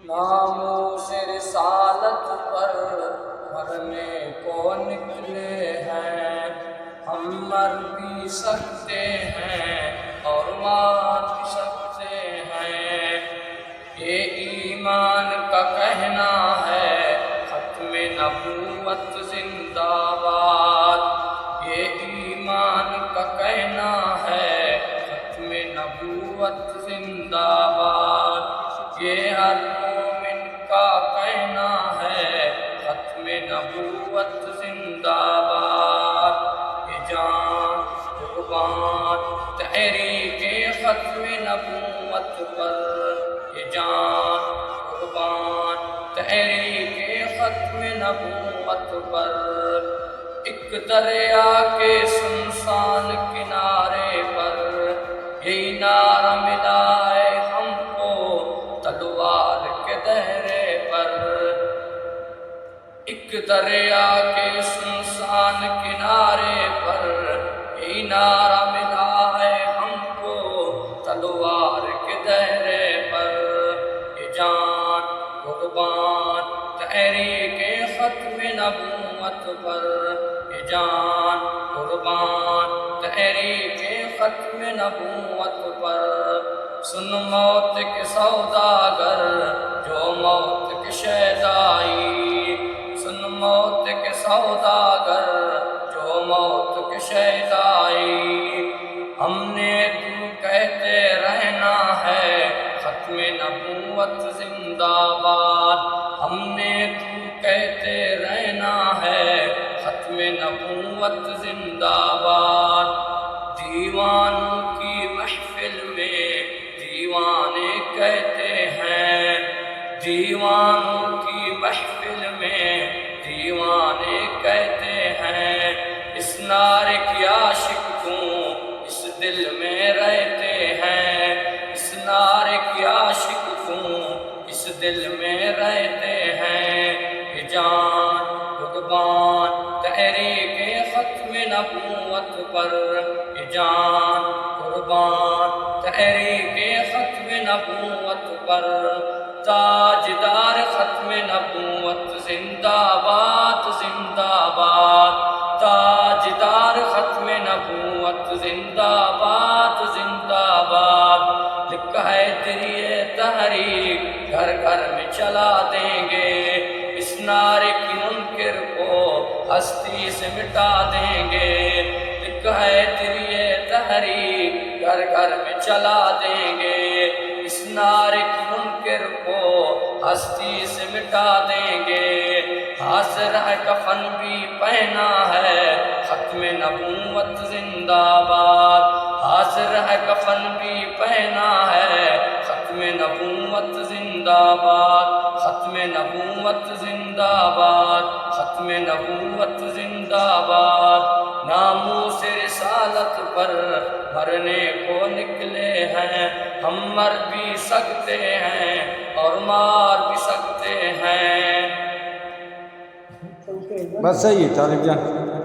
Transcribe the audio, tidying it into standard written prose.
ناموس رسالت پر مرنے کو نکلے ہیں، ہم مر بھی سکتے ہیں اور مار بھی سکتے ہیں۔ یہ ایمان کا کہنا ہے ختم نبوت زندہ باد، یہ ایمان کا کہنا ہے ختم نبوت زندہ باد، یہ ہر مومن کا کہنا ہے ختم نبوت زندہ باد۔ یہ جان قربان تحریک ختم نبوت پر، یہ جان قربان تحریک ختم نبوت پر۔ ایک دریا کے سنسان کنارے پر یہی نعرہ ملا ہے ہم کو تلوار کے دہرے پر۔ ایک دریا کے سنسان کنارے پر یہی نعرہ ملا ہے ہم کو تلوار کے دہرے پر۔ یہ جان قربان تحریک ختم نبوت پر، یہ جان قربان تحریک ختم نبوت پر۔ سن موت کے سوداگر جو موت کے شیدائی، سن موت کے سوداگر جو موت کے شیدائی، ہم نے تو کہتے رہنا ہے ختم نبوت زندہ باد، ہم نے تو کہتے رہنا ہے ختم نبوت زندہ باد۔ دیوانوں کی محفل میں دیوانے کہتے ہیں، دیوانوں کی محفل میں دیوانے کہتے ہیں، اس نعرے کی عاشق کیوں اس دل میں رہتے ہیں، اس نعرے کی عاشق کیوں اس دل میں رہتے ہیں۔ یہ جان قربان تحریک ختم نبوت پر، یہ جان قربان تحریک ختم نبوت پر۔ تاجدار ختم نبوت زندہ باد زندہ باد، تاجدار ختم نبوت زندہ باد زندہ باد۔ لکھا ہے تیری یہ تحریک گھر گھر میں چلا دیں گے، اس نعرے کی منکر کو ہستی سے مٹا دیں گے۔ لکھا ہے تیری یہ تحریک گھر گھر میں چلا دیں گے، اس نعرے کی منکر کو ہستی سے مٹا دیں گے۔ حاضر ہے کفن بھی پہنا ہے ختم نبوت زندہ باد، حاضر ہے کفن بھی پہنا ہے ختم نبوت زندہ باد، ختم نبوت زندہ باد، ختم نبوت زندہ باد۔ ناموس رسالت پر مرنے کو نکلے ہیں، ہم مر بھی سکتے ہیں اور مار بھی سکتے ہیں۔ بس صحیح ہے طالب جان۔